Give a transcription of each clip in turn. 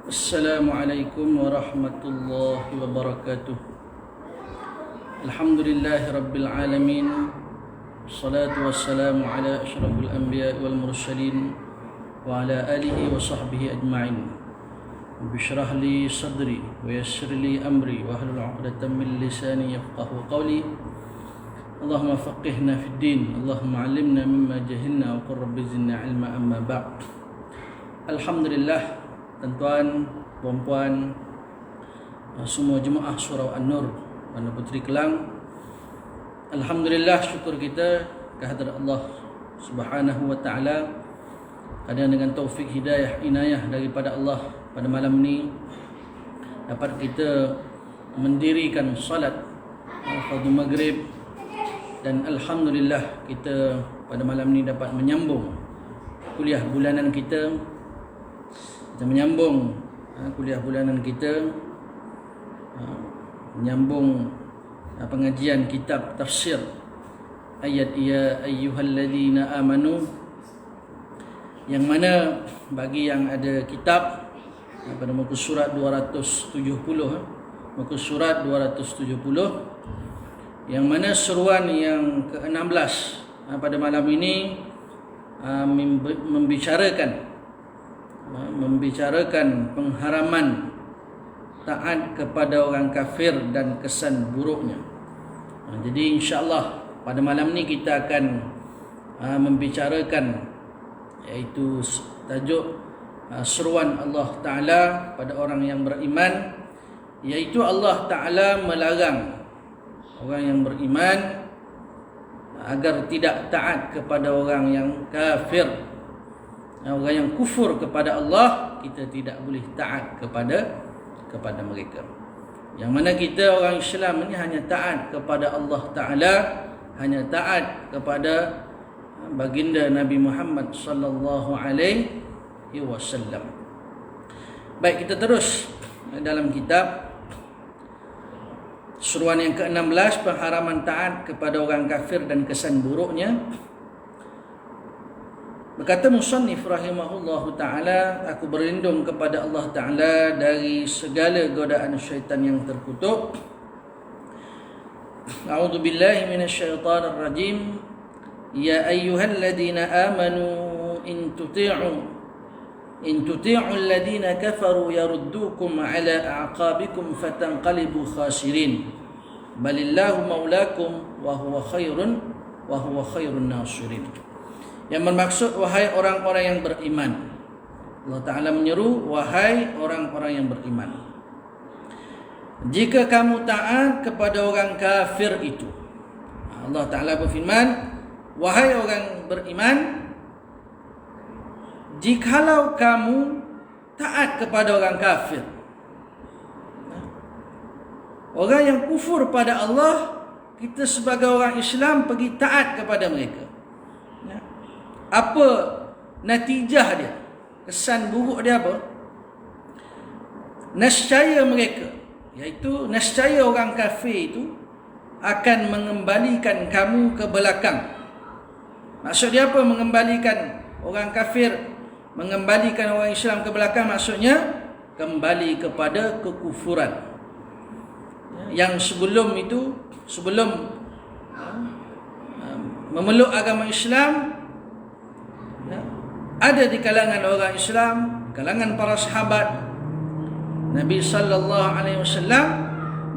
Assalamualaikum warahmatullahi wabarakatuh. Alhamdulillahi rabbil alamin. Salatu wassalamu ala asyrafil anbiya wal mursalin wa ala alihi wa sahbihi ajma'in. Bishrah li sadri wa yassir li amri wa hlul 'uqdatam min lisani yafqahu qawli. Allahumma faqihna fid din, Allahumma 'allimna mimma jahilna wa qur rabbi zidna 'ilma amma ba'd. Alhamdulillah, tuan-tuan, puan-puan, semua jemaah Surau An-Nur, Bandar Puteri Kelang. Alhamdulillah, syukur kita kehadrat Allah Subhanahu wa taala kerana dengan taufik hidayah inayah daripada Allah pada malam ni dapat kita mendirikan salat fardu maghrib, dan alhamdulillah kita pada malam ni dapat menyambung kuliah bulanan kita. Kita menyambung kuliah bulanan kita, menyambung pengajian kitab tafsir ayat ya ayyuhalladzina amanu, yang mana bagi yang ada kitab pada muka surat 270, muka surat 270, yang mana seruan yang ke-16 pada malam ini membicarakan pengharaman taat kepada orang kafir dan kesan buruknya. Jadi insya-Allah pada malam ni kita akan membicarakan, iaitu tajuk seruan Allah Ta'ala pada orang yang beriman, iaitu Allah Ta'ala melarang orang yang beriman agar tidak taat kepada orang yang kafir. Orang yang kufur kepada Allah, kita tidak boleh taat kepada mereka. Yang mana kita orang Islam ini hanya taat kepada Allah Ta'ala, hanya taat kepada baginda Nabi Muhammad sallallahu alaihi wasallam. Baik, kita terus dalam kitab. Seruan yang ke-16, pengharaman taat kepada orang kafir dan kesan buruknya. Berkata musannif rahimahullahu ta'ala, aku berlindung kepada Allah Ta'ala dari segala godaan syaitan yang terkutuk. A'udzu billahi minasyaitonir rajim. Ya ayyuhalladzina amanu in tuti'u alladhina kafaru yaruddukum ala a'qabikum fatanqalibu khasirin. Balillahu maulakum wa huwa khairun nasirin. Yang bermaksud, wahai orang-orang yang beriman. Allah Ta'ala menyeru, wahai orang-orang yang beriman, jika kamu taat kepada orang kafir itu. Allah Ta'ala berfirman, wahai orang beriman, jikalau kamu taat kepada orang kafir. Orang yang kufur pada Allah, kita sebagai orang Islam pergi taat kepada mereka. Apa natijah dia? Kesan buruk dia apa? Nescaya mereka, iaitu nescaya orang kafir itu akan mengembalikan kamu ke belakang. Maksud dia apa mengembalikan orang kafir, mengembalikan orang Islam ke belakang? Maksudnya kembali kepada kekufuran. Yang sebelum itu, sebelum memeluk agama Islam, ada di kalangan orang Islam, kalangan para sahabat Nabi sallallahu alaihi wasallam,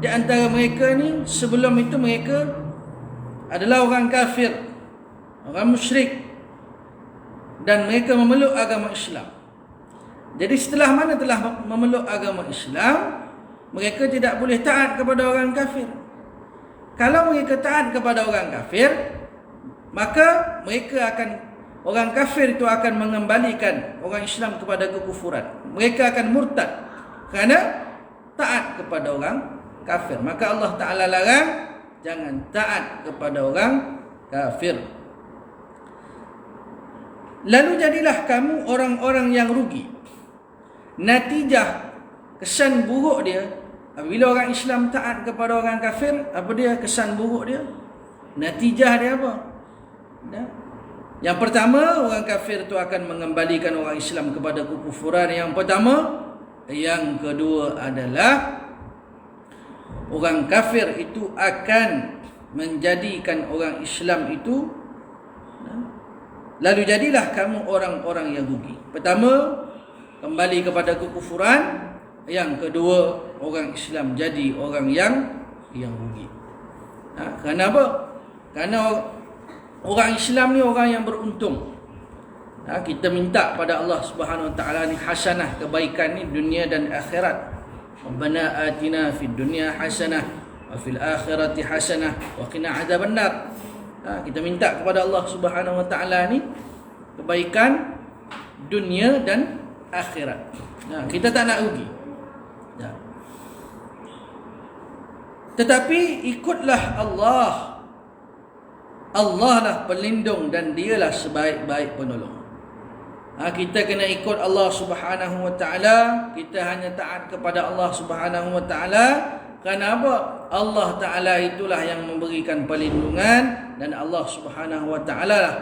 di antara mereka ni sebelum itu mereka adalah orang kafir, orang musyrik, dan mereka memeluk agama Islam. Jadi setelah mana telah memeluk agama Islam, mereka tidak boleh taat kepada orang kafir. Kalau mereka taat kepada orang kafir, maka orang kafir itu akan mengembalikan orang Islam kepada kekufuran. Mereka akan murtad kerana taat kepada orang kafir. Maka Allah Ta'ala larang, jangan taat kepada orang kafir. Lalu jadilah kamu orang-orang yang rugi. Natijah, kesan buruk dia, apabila orang Islam taat kepada orang kafir, apa dia kesan buruk dia? Natijah dia apa? Yang pertama, orang kafir itu akan mengembalikan orang Islam kepada kekufuran. Yang pertama, Yang kedua adalah orang kafir itu akan menjadikan orang Islam itu, lalu jadilah kamu orang-orang yang rugi. Pertama, kembali kepada kekufuran. Yang kedua, orang Islam jadi orang yang rugi. Kenapa? Kerana orang Islam ni orang yang beruntung. Kita minta pada Allah Subhanahu Wa Taala ni hasanah, kebaikan ni dunia dan akhirat. Rabbana atina fid dunya hasanah wa fil akhirati hasanah wa qina adzabannar. Kita minta kepada Allah Subhanahu Wa Taala ni kebaikan dunia dan akhirat. Kita tak nak rugi. Tetapi ikutlah Allah. Allah lah pelindung dan dialah sebaik-baik penolong. Kita kena ikut Allah Subhanahu Wa Taala. Kita hanya taat kepada Allah Subhanahu Wa Taala. Kerana apa? Allah Taala itulah yang memberikan perlindungan, dan Allah Subhanahu Wa Taala lah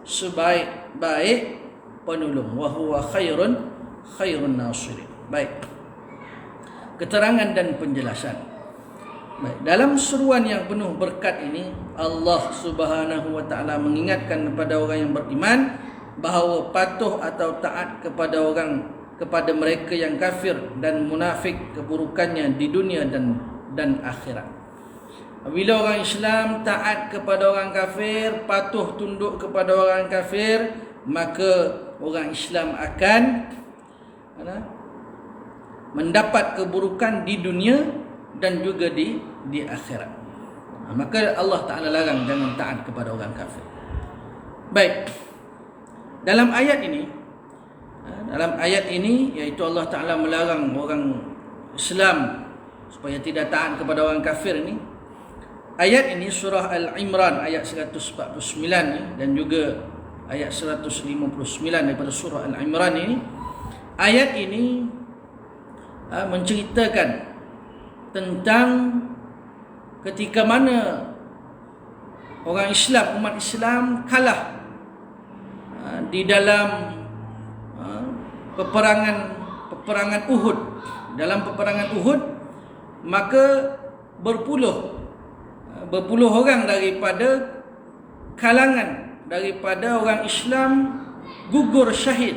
sebaik-baik penolong. Wa huwa khairun nasirin. Baik. Keterangan dan penjelasan. Baik. Dalam seruan yang penuh berkat ini, Allah Subhanahu Wa Taala mengingatkan kepada orang yang beriman bahawa patuh atau taat kepada mereka yang kafir dan munafik keburukannya di dunia dan akhirat. Bila orang Islam taat kepada orang kafir, patuh tunduk kepada orang kafir, maka orang Islam akan mendapat keburukan di dunia dan juga di akhirat. Maka Allah Ta'ala larang jangan taat kepada orang kafir. Baik. Dalam ayat ini iaitu Allah Ta'ala melarang orang Islam supaya tidak taat kepada orang kafir ini. Ayat ini surah Al-Imran ayat 149 dan juga ayat 159 daripada surah Al-Imran ini. Ayat ini menceritakan tentang ketika mana orang Islam, umat Islam kalah di dalam peperangan Uhud. Dalam peperangan Uhud, maka berpuluh orang daripada kalangan daripada orang Islam gugur syahid,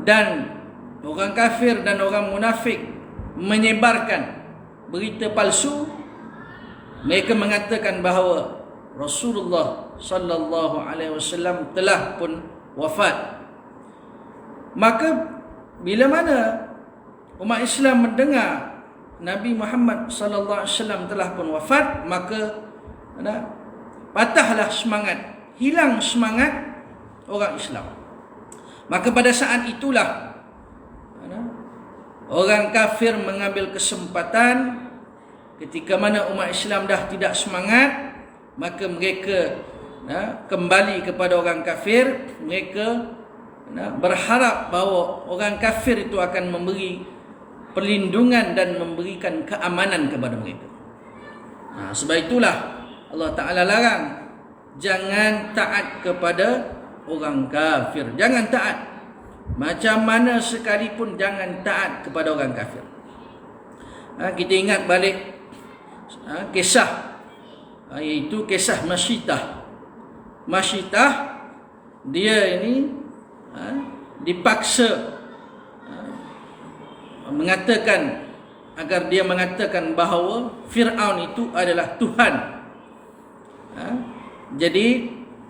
dan orang kafir dan orang munafik menyebarkan berita palsu. Mereka mengatakan bahawa Rasulullah sallallahu alaihi wasallam telah pun wafat. Maka bila mana umat Islam mendengar Nabi Muhammad sallallahu alaihi wasallam telah pun wafat, maka patahlah semangat, hilang semangat orang Islam. Maka pada saat itulah orang kafir mengambil kesempatan. Ketika mana umat Islam dah tidak semangat, maka mereka kembali kepada orang kafir. Mereka berharap bahawa orang kafir itu akan memberi perlindungan dan memberikan keamanan kepada mereka. Sebab itulah Allah Ta'ala larang jangan taat kepada orang kafir. Jangan taat. Macam mana sekalipun jangan taat kepada orang kafir. Kita ingat balik kisah, iaitu kisah Masyitah. Dia ini dipaksa agar dia mengatakan bahawa Fir'aun itu adalah Tuhan. Jadi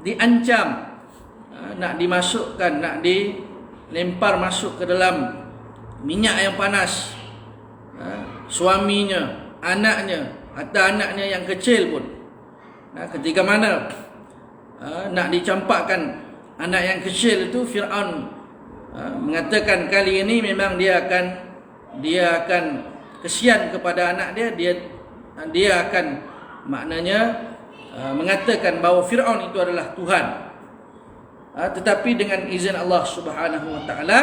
diancam, nak dimasukkan, nak dilempar masuk ke dalam minyak yang panas. Suaminya, anaknya, atau anaknya yang kecil pun, ketika mana nak dicampakkan anak yang kecil itu, Fir'aun mengatakan kali ini memang dia akan kesian kepada anak dia akan maknanya mengatakan bahawa Fir'aun itu adalah Tuhan. Tetapi dengan izin Allah Subhanahu Wa Taala,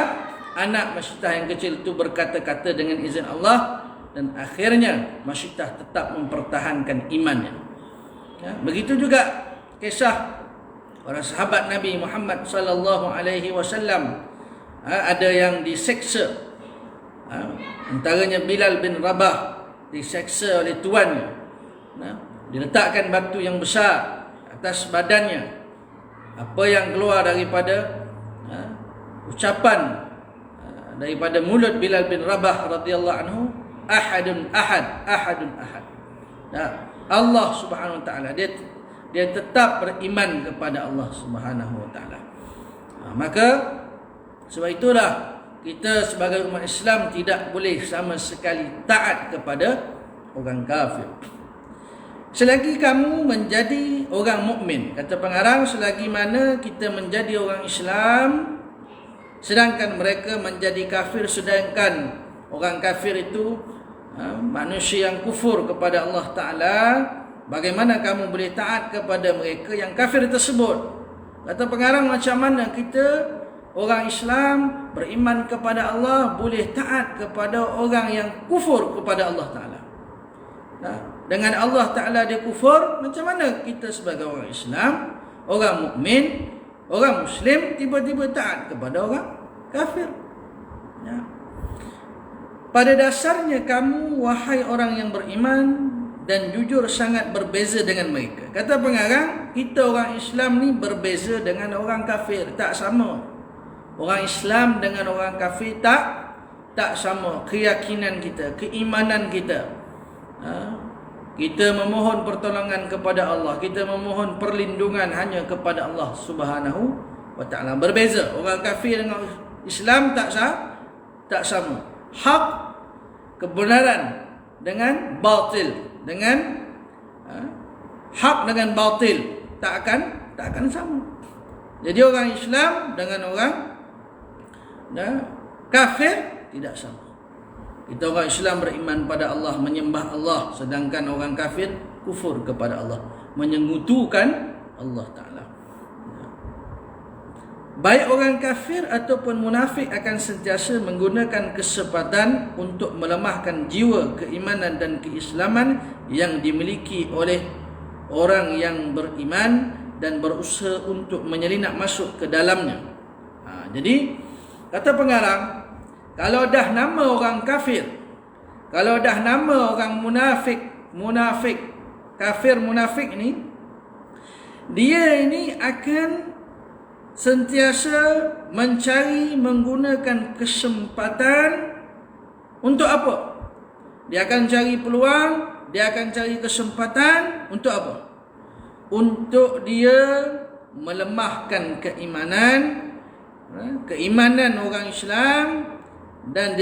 anak Masyitah yang kecil itu berkata-kata dengan izin Allah, dan akhirnya Masyitah tetap mempertahankan imannya. Begitu juga kisah para sahabat Nabi Muhammad sallallahu alaihi wasallam. Ada yang diseksa Antaranya Bilal bin Rabah diseksa oleh tuannya. Diletakkan batu yang besar atas badannya. Apa yang keluar daripada ucapan daripada mulut Bilal bin Rabah radhiyallahu anhu, ahadun ahad, ahadun ahad. Allah Subhanahu wa taala, dia tetap beriman kepada Allah Subhanahu wa taala. Maka sebab itulah kita sebagai umat Islam tidak boleh sama sekali taat kepada orang kafir. Selagi kamu menjadi orang mukmin, kata pengarang, selagi mana kita menjadi orang Islam sedangkan mereka menjadi kafir, sedangkan orang kafir itu manusia yang kufur kepada Allah Ta'ala, bagaimana kamu boleh taat kepada mereka yang kafir tersebut? Kata pengarang, macam mana kita orang Islam beriman kepada Allah boleh taat kepada orang yang kufur kepada Allah Ta'ala? Dengan Allah Ta'ala dia kufur, macam mana kita sebagai orang Islam, orang mukmin, orang Muslim tiba-tiba taat kepada orang kafir? Pada dasarnya kamu, wahai orang yang beriman dan jujur, sangat berbeza dengan mereka. Kata pengarang, kita orang Islam ni berbeza dengan orang kafir, tak sama. Orang Islam dengan orang kafir tak sama keyakinan kita, keimanan kita. Kita memohon pertolongan kepada Allah, kita memohon perlindungan hanya kepada Allah Subhanahu wa taala. Berbeza. Orang kafir dengan Islam tak sama. Hak, kebenaran dengan batil, dengan hak dengan batil tak akan sama. Jadi orang Islam dengan orang kafir tidak sama. Kita orang Islam beriman pada Allah, menyembah Allah, sedangkan orang kafir kufur kepada Allah, menyekutukan Allah Ta'ala. Baik orang kafir ataupun munafik akan sentiasa menggunakan kesempatan untuk melemahkan jiwa keimanan dan keislaman yang dimiliki oleh orang yang beriman dan berusaha untuk menyelinap masuk ke dalamnya. Jadi kata pengarang, kalau dah nama orang kafir, kalau dah nama orang munafik, kafir munafik ni, dia ini akan sentiasa mencari, menggunakan kesempatan untuk apa? Dia akan cari peluang, dia akan cari kesempatan untuk apa? Untuk dia melemahkan keimanan orang Islam, dan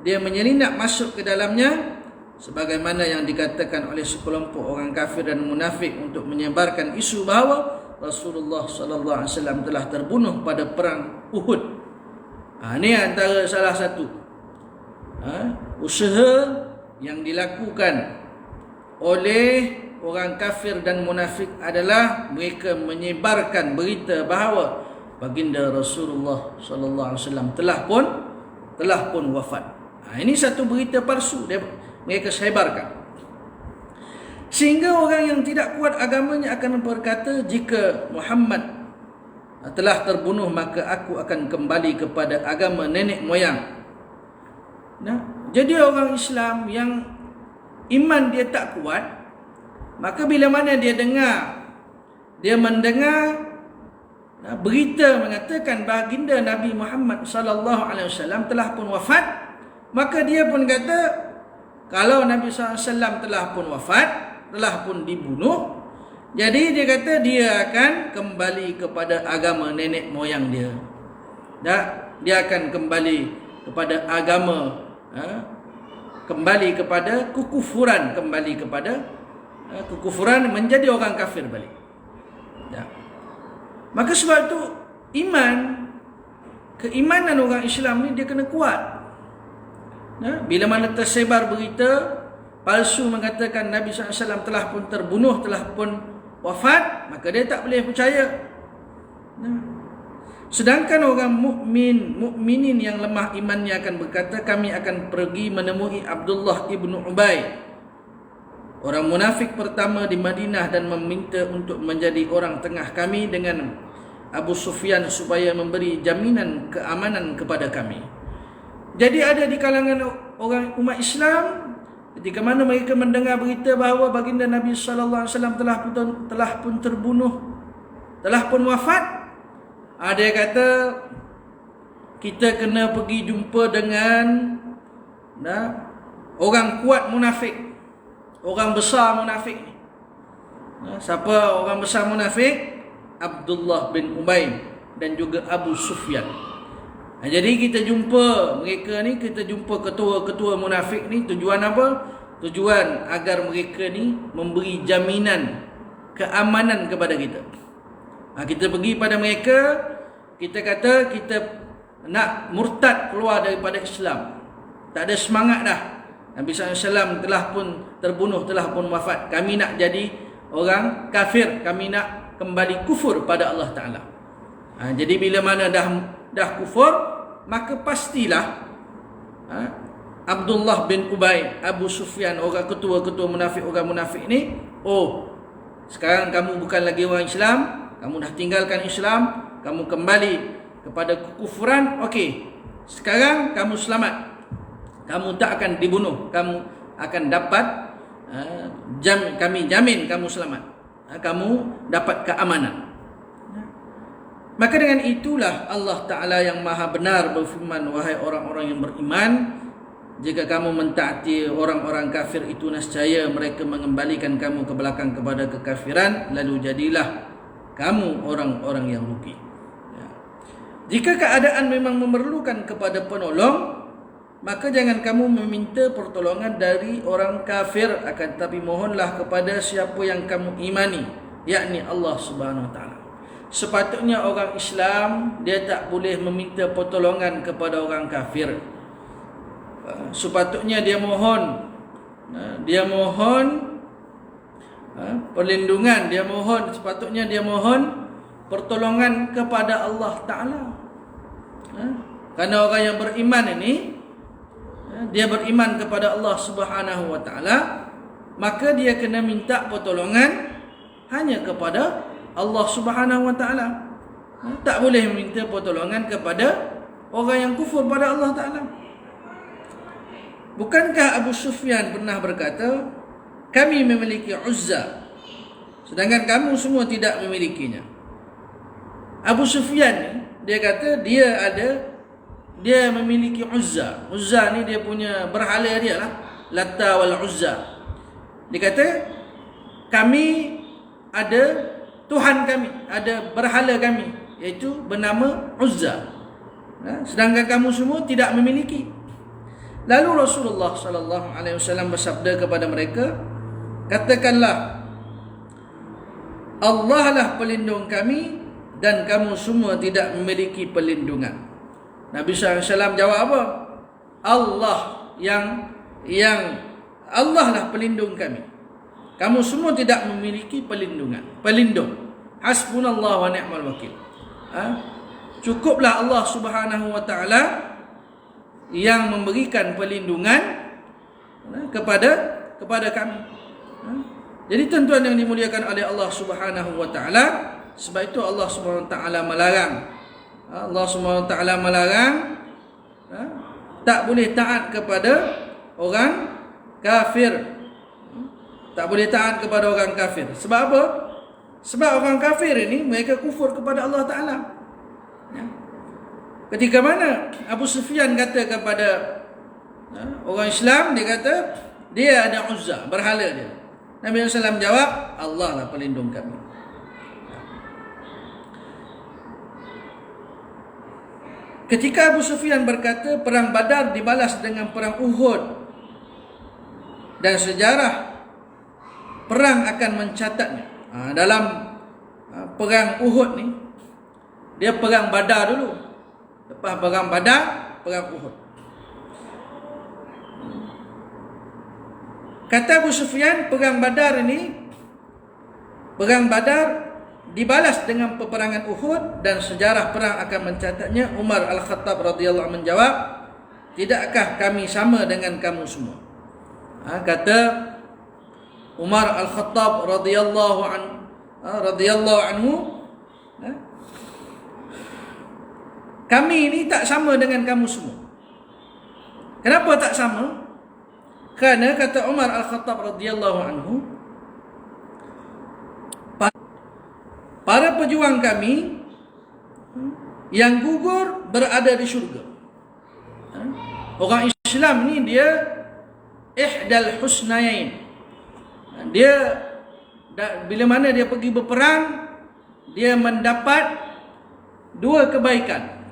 dia menyelinap masuk ke dalamnya, sebagaimana yang dikatakan oleh sekelompok orang kafir dan munafik untuk menyebarkan isu bahawa Rasulullah sallallahu alaihi wasallam telah terbunuh pada perang Uhud. Ini antara salah satu usaha yang dilakukan oleh orang kafir dan munafik adalah mereka menyebarkan berita bahawa baginda Rasulullah sallallahu alaihi wasallam telah pun wafat. Ini satu berita palsu mereka sebarkan. Sehingga orang yang tidak kuat agamanya akan berkata, jika Muhammad telah terbunuh, maka aku akan kembali kepada agama nenek moyang. Jadi orang Islam yang iman dia tak kuat, maka bila mana dia mendengar berita mengatakan baginda Nabi Muhammad sallallahu alaihi wasallam telah pun wafat, maka dia pun kata, kalau Nabi sallallahu alaihi wasallam telah pun wafat, telah pun dibunuh, jadi dia kata dia akan kembali kepada agama nenek moyang dia. Dia akan kembali kepada agama, kembali kepada kekufuran, kekufuran, menjadi orang kafir balik. Maka sebab itu keimanan orang Islam ni dia kena kuat. Bila mana tersebar berita palsu mengatakan Nabi SAW telah pun terbunuh, telah pun wafat, maka dia tak boleh percaya. Sedangkan orang mukminin yang lemah imannya akan berkata, kami akan pergi menemui Abdullah ibnu Ubay, orang munafik pertama di Madinah, dan meminta untuk menjadi orang tengah kami dengan Abu Sufyan supaya memberi jaminan keamanan kepada kami. Jadi ada di kalangan orang umat Islam, ketika mana mereka mendengar berita bahawa baginda Nabi sallallahu alaihi wasallam telah pun terbunuh, telah pun wafat, ada yang kata kita kena pergi jumpa dengan orang kuat munafik, orang besar munafik. Siapa orang besar munafik? Abdullah bin Ubay dan juga Abu Sufyan. Jadi kita jumpa mereka ni, kita jumpa ketua-ketua munafik ni, tujuan apa? Tujuan agar mereka ni memberi jaminan keamanan kepada kita. Kita pergi pada mereka, kita kata kita nak murtad keluar daripada Islam, tak ada semangat dah, Nabi SAW telah pun terbunuh, telah pun wafat, kami nak jadi orang kafir, kami nak kembali kufur pada Allah Ta'ala. Jadi bila mana dah kufur, maka pastilah Abdullah bin Ubay, Abu Sufyan, orang ketua-ketua munafik, orang munafik ni, sekarang kamu bukan lagi orang Islam, kamu dah tinggalkan Islam, kamu kembali kepada kekufuran, okey, sekarang kamu selamat, kamu tak akan dibunuh, kamu akan dapat kami jamin kamu selamat, kamu dapat keamanan. Maka dengan itulah Allah Ta'ala yang maha benar berfirman, wahai orang-orang yang beriman, jika kamu mentaati orang-orang kafir itu, nescaya mereka mengembalikan kamu ke belakang kepada kekafiran, lalu jadilah kamu orang-orang yang rugi. Jika keadaan memang memerlukan kepada penolong, maka jangan kamu meminta pertolongan dari orang kafir, akan tetapi mohonlah kepada siapa yang kamu imani, yakni Allah Subhanahu Wa Ta'ala. Sepatutnya orang Islam dia tak boleh meminta pertolongan kepada orang kafir. Sepatutnya dia mohon perlindungan, sepatutnya dia mohon pertolongan kepada Allah Ta'ala. Karena orang yang beriman ini, dia beriman kepada Allah Subhanahu Wa Ta'ala, maka dia kena minta pertolongan hanya kepada Allah Subhanahu Wa Ta'ala. Tak boleh minta pertolongan kepada orang yang kufur pada Allah Ta'ala. Bukankah Abu Sufyan pernah berkata, kami memiliki Uzza, sedangkan kamu semua tidak memilikinya. Abu Sufyan dia kata dia memiliki Uzza. Uzza ni dia punya berhala dia lah, Latta wal Uzza. Dia kata kami ada Tuhan kami, ada berhala kami, iaitu bernama Uzza, sedangkan kamu semua tidak memiliki. Lalu Rasulullah sallallahu alaihi wasallam bersabda kepada mereka, katakanlah, Allah lah pelindung kami dan kamu semua tidak memiliki pelindungan. Nabi SAW jawab apa? Allah Allah lah pelindung kami, kamu semua tidak memiliki pelindung. Hasbunallah wa ni'mal wakil. Cukuplah Allah Subhanahu Wa Ta'ala yang memberikan perlindungan kepada kami. Jadi tuan-tuan yang dimuliakan oleh Allah Subhanahu Wa Ta'ala, sebab itu Allah Subhanahu Wa Ta'ala melarang. Allah Subhanahu Wa Ta'ala melarang tak boleh taat kepada orang kafir. Tak boleh taat kepada orang kafir. Sebab apa? Sebab orang kafir ini mereka kufur kepada Allah Ta'ala. Ketika mana Abu Sufyan kata kepada orang Islam, dia kata dia ada Uzza, berhala dia. Nabi SAW jawab, Allah lah pelindung kami. Ketika Abu Sufyan berkata perang Badar dibalas dengan perang Uhud, dan sejarah perang akan mencatatnya. Dalam perang Uhud ni, dia perang Badar dulu. Lepas perang Badar, perang Uhud. Kata Abu Sufyan, perang Badar dibalas dengan peperangan Uhud, dan sejarah perang akan mencatatnya. Umar Al-Khattab radhiyallahu anhu menjawab, tidakkah kami sama dengan kamu semua? Kata Umar Al-Khattab radhiyallahu anhu, kami ini tak sama dengan kamu semua. Kenapa tak sama? Kerana kata Umar Al-Khattab radhiyallahu anhu, para pejuang kami yang gugur berada di syurga. Orang Islam ni dia ihdal husnayain. Dia bila mana dia pergi berperang, dia mendapat dua kebaikan.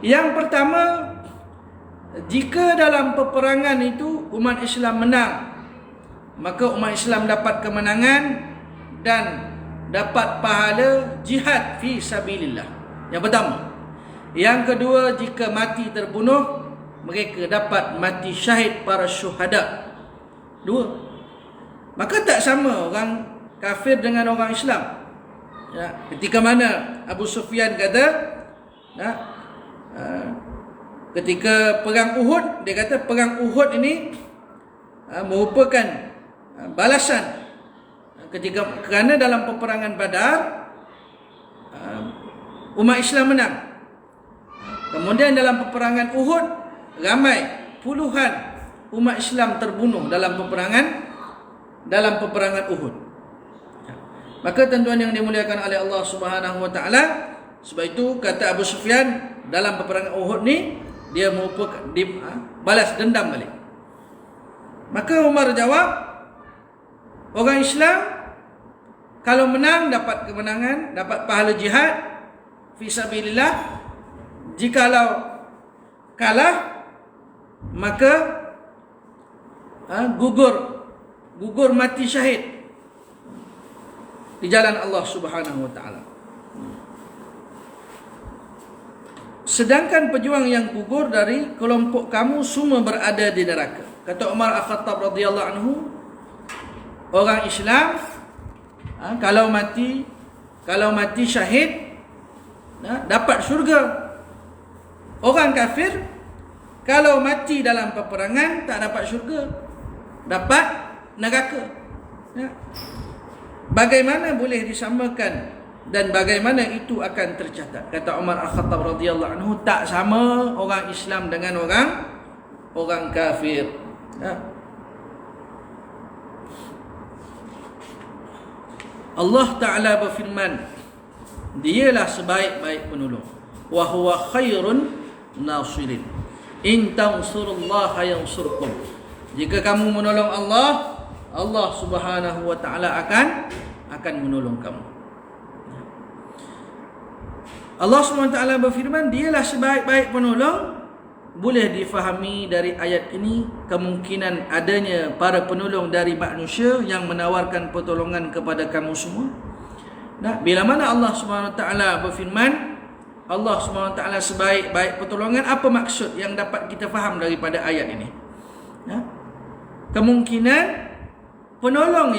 Yang pertama, jika dalam peperangan itu umat Islam menang, maka umat Islam dapat kemenangan dan dapat pahala jihad fi sabilillah. Yang pertama. Yang kedua, jika mati terbunuh, mereka dapat mati syahid para syuhada. Dua. Maka tak sama orang kafir dengan orang Islam. Ya, ketika mana Abu Sufyan kata, ketika perang Uhud, dia kata perang Uhud ini merupakan balasan kerana dalam peperangan Badar umat Islam menang. Kemudian dalam peperangan Uhud, ramai puluhan umat Islam terbunuh dalam peperangan Uhud. Maka tuan-tuan yang dimuliakan oleh Allah Subhanahu wa taala, sebab itu kata Abu Sufyan dalam peperangan Uhud ni dia merupakan balas dendam balik. Maka Umar jawab, orang Islam kalau menang dapat kemenangan, dapat pahala jihad fi sabilillah. Jikalau kalah, maka gugur mati syahid di jalan Allah Subhanahu wa taala. Sedangkan pejuang yang gugur dari kelompok kamu semua berada di neraka. Kata Umar Al-Khattab radhiyallahu anhu, orang Islam kalau mati syahid dapat syurga. Orang kafir kalau mati dalam peperangan tak dapat syurga, dapat neraka. Bagaimana boleh disamakan dan bagaimana itu akan tercatat? Kata Umar Al-Khattab radhiyallahu anhu, tak sama orang Islam dengan orang kafir. Allah Ta'ala berfirman, dialah sebaik-baik penolong. Wa huwa khairun nasirin. In tansurullaha yansurkum. Jika kamu menolong Allah, Allah Subhanahu wa taala akan menolong kamu. Allah Subhanahu wa taala berfirman, dialah sebaik-baik penolong. Boleh difahami dari ayat ini kemungkinan adanya para penolong dari manusia yang menawarkan pertolongan kepada kamu semua. Bila mana Allah Subhanahu wa taala berfirman, Allah SWT sebaik-baik pertolongan, apa maksud yang dapat kita faham daripada ayat ini? Kemungkinan penolong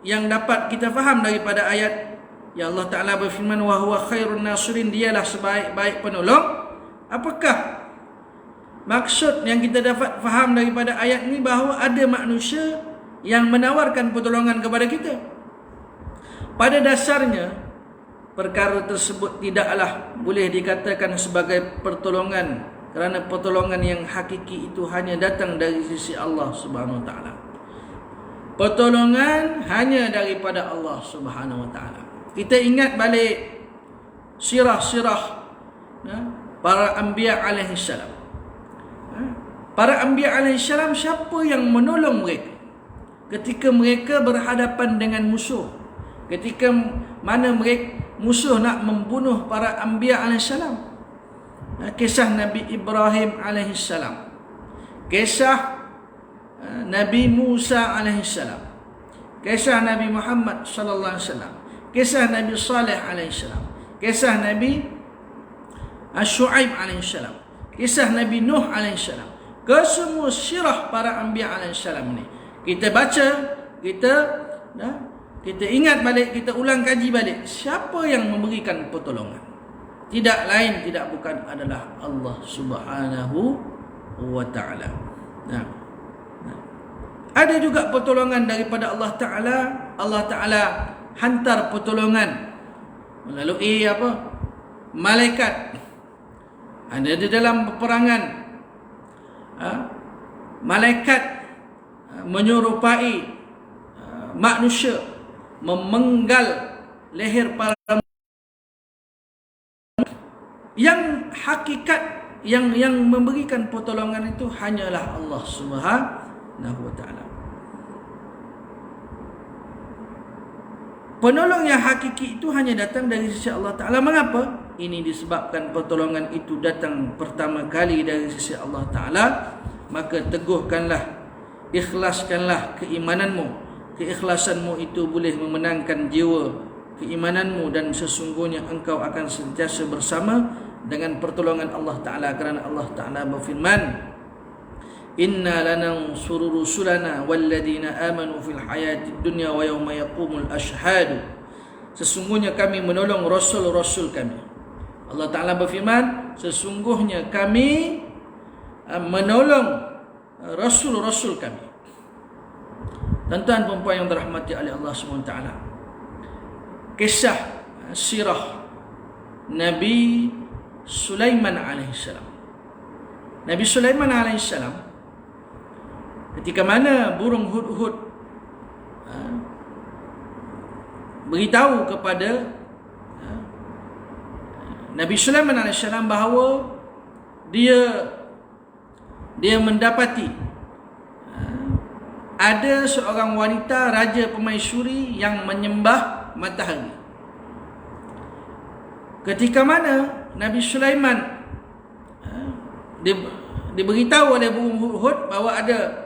yang dapat kita faham daripada ayat yang Allah Ta'ala berfirman, wa huwa khairun nasirin, dialah sebaik-baik penolong. Apakah maksud yang kita dapat faham daripada ayat ini? Bahawa ada manusia yang menawarkan pertolongan kepada kita. Pada dasarnya perkara tersebut tidaklah boleh dikatakan sebagai pertolongan, kerana pertolongan yang hakiki itu hanya datang dari sisi Allah Subhanahu wa taala. Pertolongan hanya daripada Allah Subhanahu wa taala. Kita ingat balik sirah-sirah para anbiya alaihi salam. Para anbiya alaihi salam, siapa yang menolong mereka ketika mereka berhadapan dengan musuh? Ketika mana musuh nak membunuh para anbiya alaihissalam. Kisah Nabi Ibrahim alaihissalam, kisah Nabi Musa alaihissalam, kisah Nabi Muhammad sallallahu alaihi wasallam, kisah Nabi Saleh alaihissalam, kisah Nabi Shu'aib alaihissalam, kisah Nabi Nuh alaihissalam. Kesemua sirah para anbiya alaihissalam ni kita baca, kita ingat balik, kita ulang kaji balik. Siapa yang memberikan pertolongan? Tidak lain, tidak bukan adalah Allah Subhanahu wa ta'ala. Ada juga pertolongan daripada Allah Ta'ala. Allah Ta'ala hantar pertolongan melalui malaikat. Ada di dalam peperangan malaikat menyerupai manusia memenggal leher para yang hakikat yang memberikan pertolongan itu hanyalah Allah Subhanahu wa taala. Penolong yang hakiki itu hanya datang dari sisi Allah Ta'ala. Mengapa? Ini disebabkan pertolongan itu datang pertama kali dari sisi Allah Ta'ala. Maka teguhkanlah, ikhlaskanlah keimananmu. Keikhlasanmu itu boleh memenangkan jiwa keimananmu, dan sesungguhnya engkau akan sentiasa bersama dengan pertolongan Allah Ta'ala. Kerana Allah Ta'ala berfirman, Inna lanansuru rusulana walladina amanu fil hayatid dunya wa yawma yaqumul ashhadu. Sesungguhnya kami menolong rasul-rasul kami. Allah Ta'ala berfirman, sesungguhnya kami menolong rasul-rasul kami. Tuan-tuan dan puan yang dirahmati oleh Allah SWT, kisah sirah Nabi Sulaiman alaihissalam. Nabi Sulaiman alaihissalam, ketika mana burung hudhud beritahu kepada Nabi Sulaiman AS bahawa dia mendapati ada seorang wanita raja permaisuri yang menyembah matahari. Ketika mana Nabi Sulaiman diberitahu oleh burung hudhud bahawa ada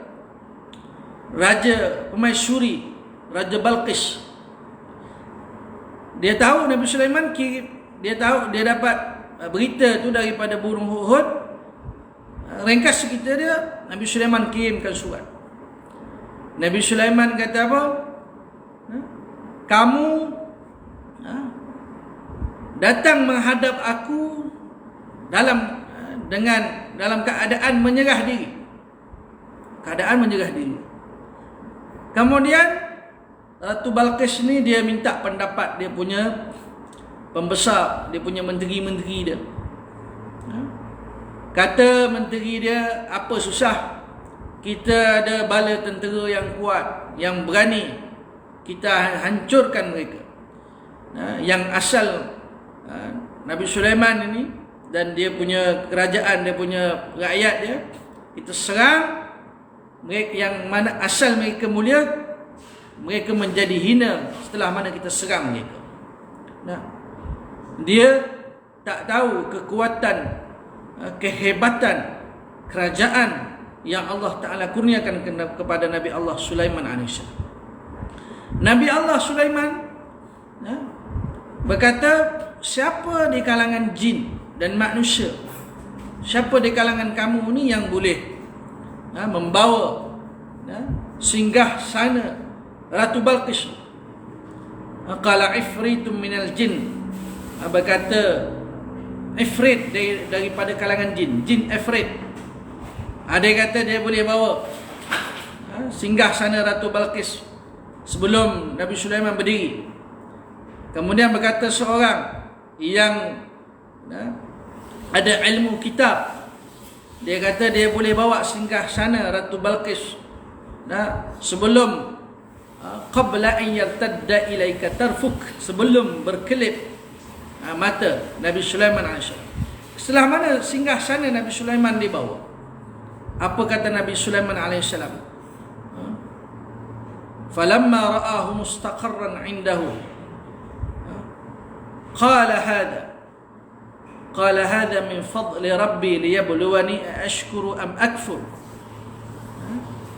raja permaisuri, Raja Balqis. Dia tahu Nabi Sulaiman, dia dapat berita tu daripada burung hudhud. Ringkas cerita dia, Nabi Sulaiman kirimkan surat. Nabi Sulaiman kata apa? Kamu datang menghadap aku dalam keadaan menyerah diri. Kemudian Ratu Balqis ni dia minta pendapat dia punya pembesar, dia punya menteri-menteri dia. Kata menteri dia, apa susah, kita ada bala tentera yang kuat, yang berani, kita hancurkan mereka. Yang asal Nabi Sulaiman ini dan dia punya kerajaan, dia punya rakyat dia, kita serang. Mereka yang mana asal mereka mulia, mereka menjadi hina setelah mana kita serang mereka. Dia tak tahu kekuatan, kehebatan kerajaan yang Allah Ta'ala kurniakan kepada Nabi Allah Sulaiman AS. Nabi Allah Sulaiman berkata, siapa di kalangan jin dan manusia, siapa di kalangan kamu ni yang boleh membawa singgah sana Ratu Balqis? Qala ifritum minal jin, berkata ifrit daripada kalangan jin, jin ifrit. Ada yang kata dia boleh bawa singgah sana Ratu Balqis sebelum Nabi Sulaiman berdiri. Kemudian berkata seorang yang ada ilmu kitab, dia kata dia boleh bawa singgah sana Ratu Balqis sebelum qabla an yartadda ilaika tarfuk, sebelum berkelip mata Nabi Sulaiman AS. Setelah mana singgah sana Nabi Sulaiman dibawa, apa kata Nabi Sulaiman AS? Falamma ra'ahu mustaqarran indahu qala hadha min fadli rabbi liyabluwani ashkuru am akfur.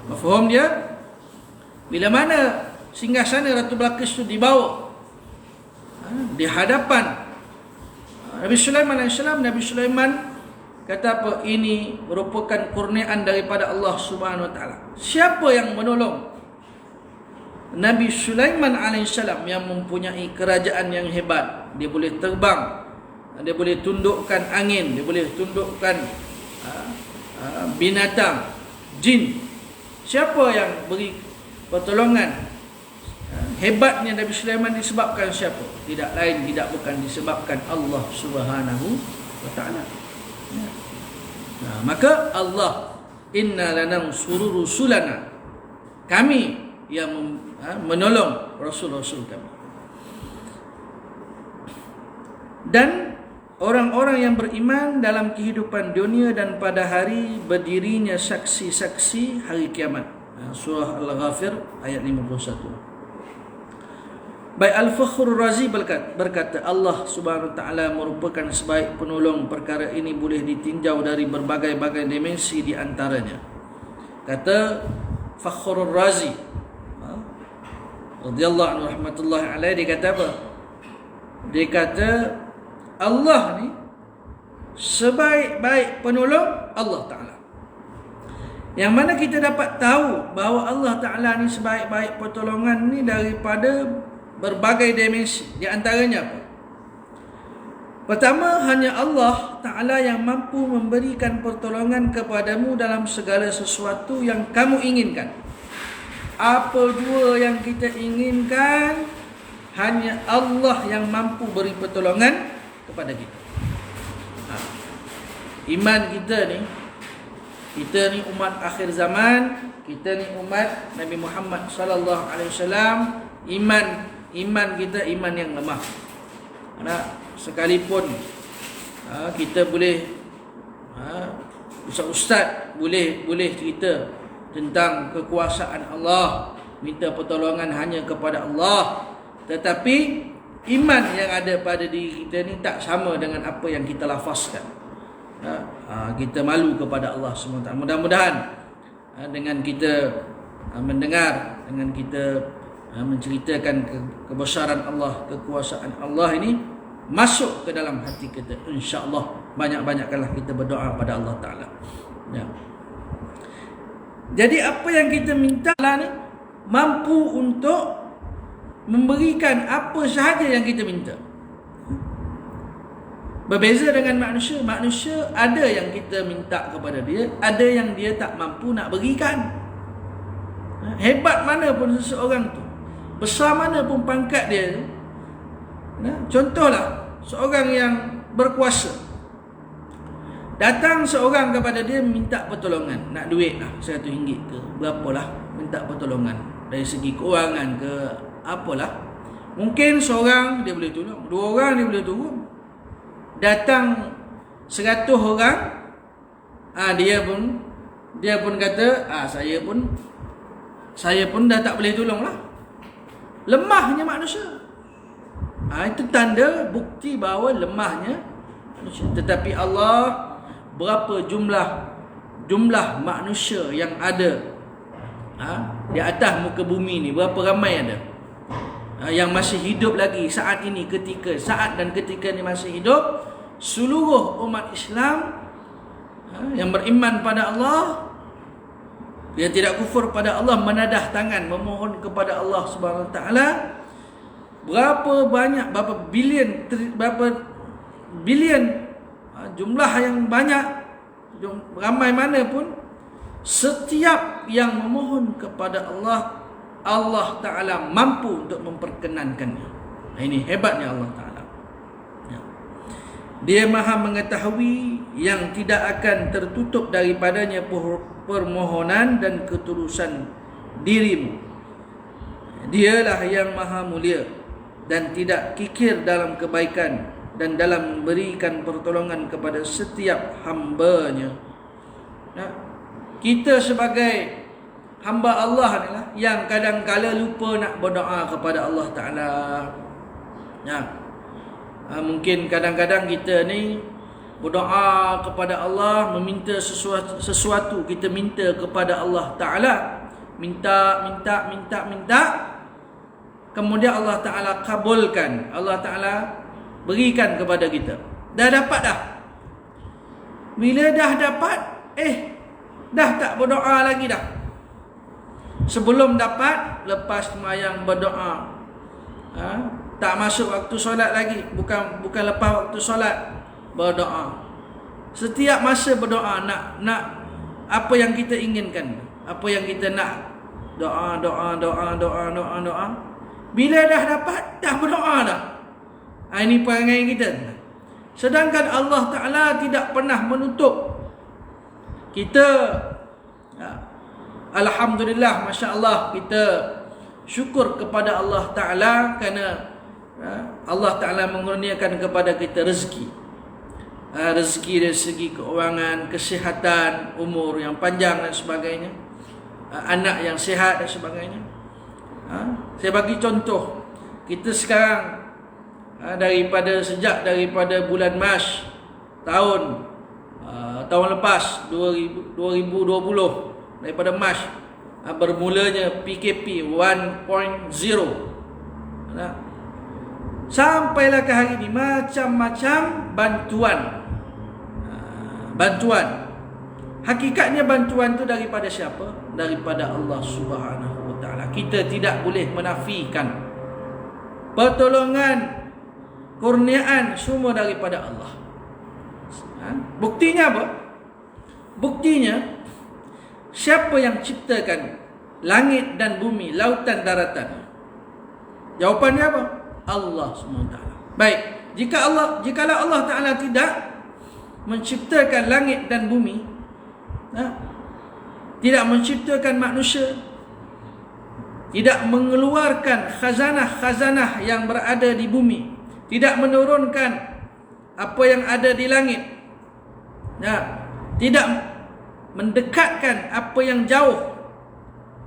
Mafhum dia? Bila mana singgah sana Ratu Balqis itu dibawa di hadapan Nabi Sulaiman AS, Nabi Sulaiman kata apa? Ini merupakan kurniaan daripada Allah Subhanahu Wa Taala. Siapa yang menolong Nabi Sulaiman AS yang mempunyai kerajaan yang hebat? Dia boleh terbang, dia boleh tundukkan angin, dia boleh tundukkan binatang, jin. Siapa yang beri pertolongan? Hebatnya Nabi Sulaiman disebabkan siapa? Tidak lain, tidak bukan disebabkan Allah Subhanahu Wa Taala. Maka Allah inna lanansuru rusulana. Kami yang menolong rasul-rasul kami. Dan orang-orang yang beriman dalam kehidupan dunia dan pada hari berdirinya saksi-saksi hari kiamat. Surah Al-Ghafir ayat 51. Baik, Al-Fakhrur Razi berkata, Allah Subhanahu Wa Taala merupakan sebaik penolong. Perkara ini boleh ditinjau dari berbagai-bagai dimensi di antaranya. Kata Fakhrur Razi radhiyallahu anhu rahmatullahi alaihi, dia kata apa? Dia kata Allah ni sebaik-baik penolong Allah Ta'ala. Yang mana kita dapat tahu bahawa Allah Ta'ala ni sebaik-baik pertolongan ni daripada berbagai dimensi. Di antaranya apa? Pertama, hanya Allah Ta'ala yang mampu memberikan pertolongan kepadamu dalam segala sesuatu yang kamu inginkan. Apa jua yang kita inginkan, hanya Allah yang mampu beri pertolongan kepada kita. Iman kita ni umat akhir zaman, kita ni umat Nabi Muhammad sallallahu alaihi wasallam. Iman kita iman yang lemah. Sekalipun kita boleh ustaz boleh cerita tentang kekuasaan Allah, minta pertolongan hanya kepada Allah, tetapi iman yang ada pada diri kita ni tak sama dengan apa yang kita lafazkan. Kita malu kepada Allah SWT. Mudah-mudahan dengan kita mendengar, dengan kita menceritakan kebesaran Allah, kekuasaan Allah ini masuk ke dalam hati kita, insya-Allah banyak-banyakkanlah kita berdoa pada Allah Ta'ala. Ya. Jadi apa yang kita minta Allah ni mampu untuk memberikan apa sahaja yang kita minta. Berbeza dengan manusia. Manusia ada yang kita minta kepada dia, ada yang dia tak mampu nak berikan. Hebat mana pun seseorang tu, besar mana pun pangkat dia tu. Contohlah seorang yang berkuasa, datang seorang kepada dia minta pertolongan, nak duit lah, RM100 ke berapalah, minta pertolongan dari segi keuangan ke apalah. Mungkin seorang dia boleh tolong, 2 orang dia boleh tolong. Datang 100 orang, dia pun kata saya pun dah tak boleh tolong lah. Lemahnya manusia. Itu tanda bukti bahawa lemahnya manusia. Tetapi Allah, berapa jumlah manusia yang ada di atas muka bumi ni, berapa ramai ada yang masih hidup lagi saat ini, saat dan ketika ni masih hidup. Seluruh umat Islam yang beriman pada Allah, dia tidak kufur pada Allah, menadah tangan memohon kepada Allah Subhanahu Wa Taala. Berapa bilion jumlah yang banyak, ramai mana pun, setiap yang memohon kepada Allah, Allah Ta'ala mampu untuk memperkenankannya. Ini hebatnya Allah Ta'ala. Dia maha mengetahui yang tidak akan tertutup daripadanya permohonan dan ketulusan dirimu. Dialah yang maha mulia dan tidak kikir dalam kebaikan dan dalam memberikan pertolongan kepada setiap hamba-Nya. Kita sebagai hamba Allah ni lah yang kadang-kala lupa nak berdoa kepada Allah Ta'ala. Mungkin kadang-kadang kita ni berdoa kepada Allah, meminta sesuatu, kita minta kepada Allah Ta'ala, minta, kemudian Allah Ta'ala kabulkan, Allah Ta'ala berikan kepada kita. Dah dapat dah. Bila dah dapat, dah tak berdoa lagi dah. Sebelum dapat, lepas sembahyang berdoa, tak masuk waktu solat lagi, bukan lepas waktu solat berdoa. Setiap masa berdoa, nak apa yang kita inginkan, apa yang kita nak, doa. Bila dah dapat, dah berdoa dah. Ini perangai kita. Sedangkan Allah Ta'ala tidak pernah menutup kita Alhamdulillah, Masya Allah, kita syukur kepada Allah Ta'ala kerana Allah Ta'ala mengurniakan kepada kita rezeki. Rezeki dari segi keuangan, kesihatan, umur yang panjang dan sebagainya, anak yang sihat dan sebagainya. Saya bagi contoh, kita sekarang sejak daripada bulan Mac tahun lepas 2020, daripada Mac bermulanya PKP 1.0, sampailah ke hari ini macam-macam bantuan. Hakikatnya bantuan itu daripada siapa? Daripada Allah Subhanahu Wa Taala. Kita tidak boleh menafikan pertolongan, kurniaan semua daripada Allah. Buktinya apa? Buktinya, siapa yang ciptakan langit dan bumi, lautan, daratan? Jawapannya apa? Allah SWT. Baik, jikalau Allah Ta'ala tidak menciptakan langit dan bumi, tidak menciptakan manusia, tidak mengeluarkan khazanah-khazanah yang berada di bumi, tidak menurunkan apa yang ada di langit, tidak mendekatkan apa yang jauh,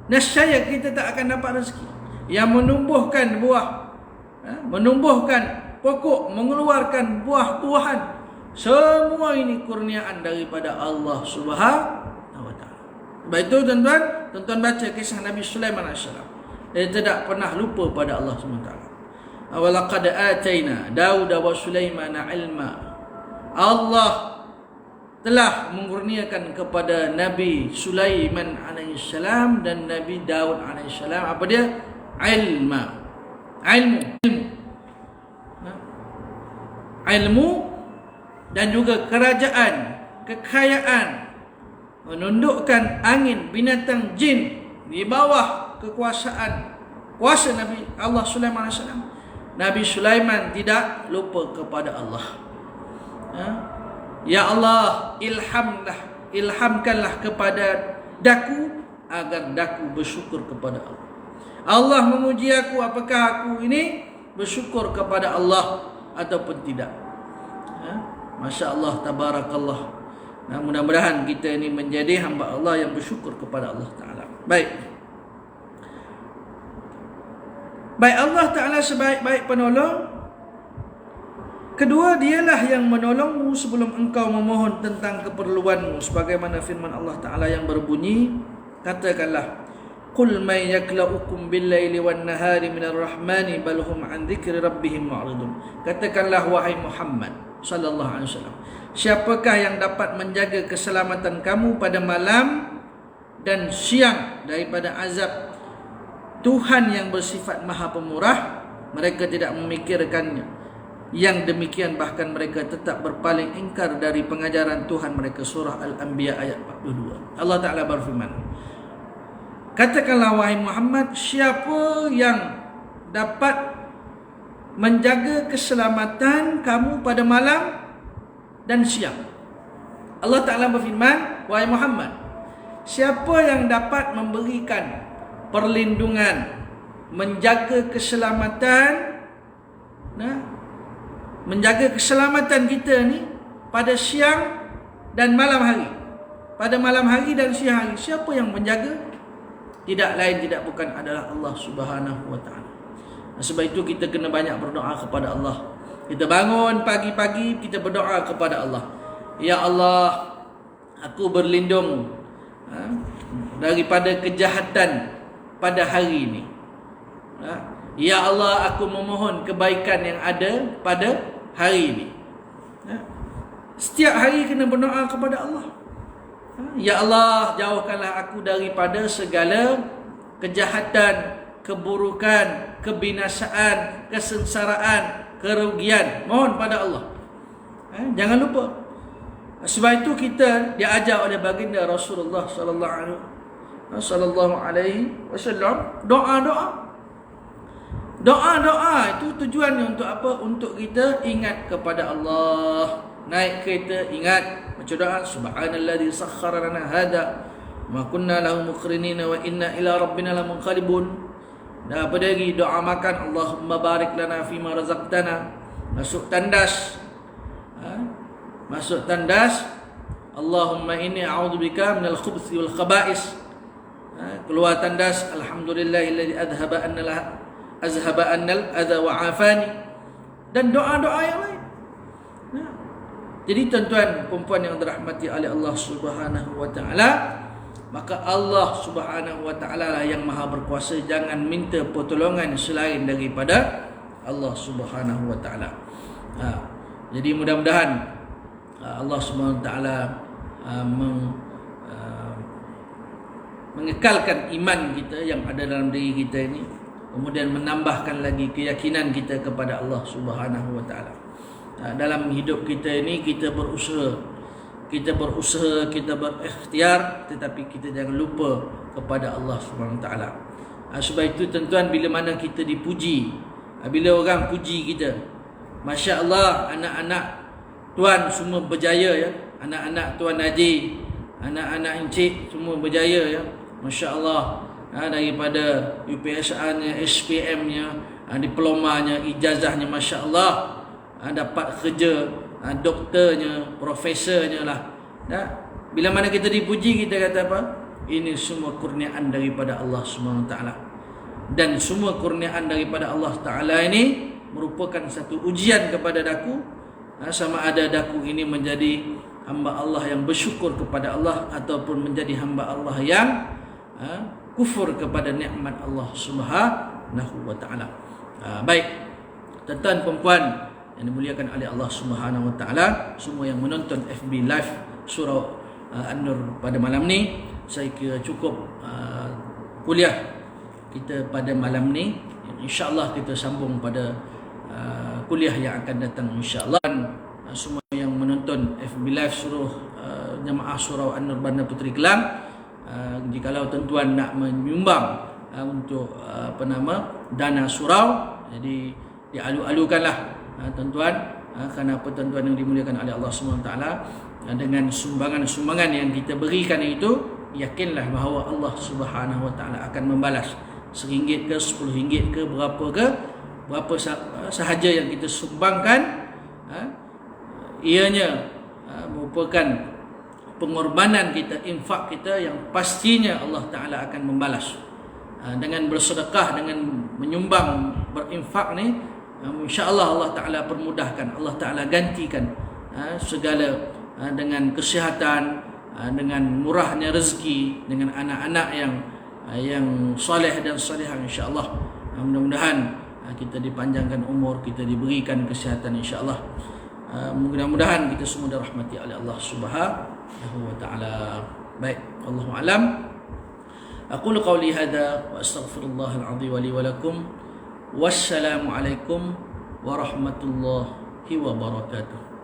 nescaya kita tak akan dapat rezeki. Yang menumbuhkan buah, menumbuhkan pokok, mengeluarkan buah-buahan, semua ini kurniaan daripada Allah Subhanahu Wa Taala. Sebab itu tuan-tuan baca kisah Nabi Sulaiman AS. Dia tidak pernah lupa pada Allah SWT. Walaqad atayna Daud wa Sulaiman ilma. Allah telah mengurniakan kepada Nabi Sulaiman AS dan Nabi Daud AS apa dia? Ilmu dan juga kerajaan, kekayaan, menundukkan angin, binatang, jin di bawah kuasa Nabi Allah Sulaiman AS. Nabi Sulaiman tidak lupa kepada Allah. Ya Allah, ilhamkanlah kepada daku agar daku bersyukur kepada Allah. Allah memuji aku, apakah aku ini bersyukur kepada Allah ataupun tidak? Masya Allah, tabarakallah. Mudah-mudahan kita ini menjadi hamba Allah yang bersyukur kepada Allah Ta'ala. Baik, Allah Ta'ala sebaik-baik penolong. Kedua, dialah yang menolongmu sebelum engkau memohon tentang keperluanmu, sebagaimana firman Allah Ta'ala yang berbunyi, katakanlah, qul may yakla'ukum bil-laili wan-nahari minar rahmani bal hum an dzikri rabbihim mu'ridun. Katakanlah wahai Muhammad sallallahu alaihi wasallam, siapakah yang dapat menjaga keselamatan kamu pada malam dan siang daripada azab Tuhan yang bersifat Maha Pemurah? Mereka tidak memikirkannya. Yang demikian bahkan mereka tetap berpaling ingkar dari pengajaran Tuhan mereka. Surah Al-Anbiya ayat 42. Allah Ta'ala berfirman, katakanlah wahai Muhammad, siapa yang dapat menjaga keselamatan kamu pada malam dan siang? Allah Ta'ala berfirman, wahai Muhammad, siapa yang dapat memberikan perlindungan, menjaga keselamatan, menjaga keselamatan kita ni pada siang dan malam hari, pada malam hari dan siang hari? Siapa yang menjaga? Tidak lain tidak bukan adalah Allah Subhanahu Wa Taala. Sebab itu kita kena banyak berdoa kepada Allah. Kita bangun pagi-pagi, kita berdoa kepada Allah, ya Allah, aku berlindung daripada kejahatan pada hari ini. Ya Allah, aku memohon kebaikan yang ada pada hari ini. Setiap hari kena berdoa kepada Allah. Ya Allah, jauhkanlah aku daripada segala kejahatan, keburukan, kebinasaan, kesengsaraan, kerugian. Mohon pada Allah. Jangan lupa. Sebab itu kita diajar oleh baginda Rasulullah sallallahu alaihi wasallam doa-doa. Doa-doa itu tujuannya untuk apa? Untuk kita ingat kepada Allah. Naik kereta ingat baca doa, subhanalladzi sakhkhara lana hada ma kunna lahu muqrinina wa inna ila rabbina lamunqalibun. Dan apa lagi doa makan, Allahumma barik lana fima razaqtana. Masuk tandas, masuk tandas, Allahumma inni a'udzubika minal khubuthi wal khaba'is. Keluar tandas, alhamdulillahilladzi azhaba annal adha wa afani, dan doa-doa yang lain. Jadi tuan-tuan perempuan yang dirahmati oleh Allah Subhanahu wa taala, maka Allah Subhanahu wa taala lah yang maha berkuasa. Jangan minta pertolongan selain daripada Allah Subhanahu wa taala. Jadi mudah-mudahan Allah Subhanahu wa taala mengekalkan iman kita yang ada dalam diri kita ini, kemudian menambahkan lagi keyakinan kita kepada Allah Subhanahu wa taala. Dalam hidup kita ini kita berusaha, kita berikhtiar, tetapi kita jangan lupa kepada Allah Subhanahu wa taala. Sebab itu tuan-tuan, bila mana kita dipuji, bila orang puji kita, Masya Allah, anak-anak tuan semua berjaya ya, anak-anak tuan Haji, anak-anak encik semua berjaya ya, Masya Allah. Daripada UPSA-nya, SPM-nya, diplomanya, ijazahnya, Masya Allah. Dapat kerja, doktornya, profesornya lah. Bila mana kita dipuji, kita kata apa? Ini semua kurniaan daripada Allah Subhanahu wa taala. Dan semua kurniaan daripada Allah Taala ini merupakan satu ujian kepada daku, sama ada daku ini menjadi hamba Allah yang bersyukur kepada Allah ataupun menjadi hamba Allah yang kufur kepada nikmat Allah Subhanahu wa taala. Baik, tuan-tuan perempuan yang dimuliakan oleh Allah Subhanahu wa taala, semua yang menonton FB Live surau An-Nur pada malam ni, saya kira cukup kuliah kita pada malam ni. InsyaAllah kita sambung pada kuliah yang akan datang insyaAllah. Semua yang menonton FB Live suruh jemaah surau An-Nur Bandar Puteri Kelang, jikalau tuan-tuan nak menyumbang untuk dana surau, jadi dialu-alukanlah tuan-tuan, kenapa tuan-tuan yang dimuliakan oleh Allah SWT, dengan sumbangan-sumbangan yang kita berikan itu, yakinlah bahawa Allah Subhanahu wa taala akan membalas. RM1 ke, RM10 ke, berapa sahaja yang kita sumbangkan, ianya merupakan pengorbanan kita, infak kita yang pastinya Allah Ta'ala akan membalas. Dengan bersedekah, dengan menyumbang, berinfak ni, insyaAllah Allah Ta'ala permudahkan, Allah Ta'ala gantikan segala, dengan kesihatan, dengan murahnya rezeki, dengan anak-anak yang soleh dan solehah insyaAllah. Mudah-mudahan kita dipanjangkan umur, kita diberikan kesihatan insyaAllah. Mudah-mudahan kita semua dirahmati oleh Allah Subhanahu wa taala. Baik, wallahu alam. Aqulu qawli hadza wa astaghfirullahal azim wa li wa lakum. Wassalamu alaikum warahmatullahi wabarakatuh.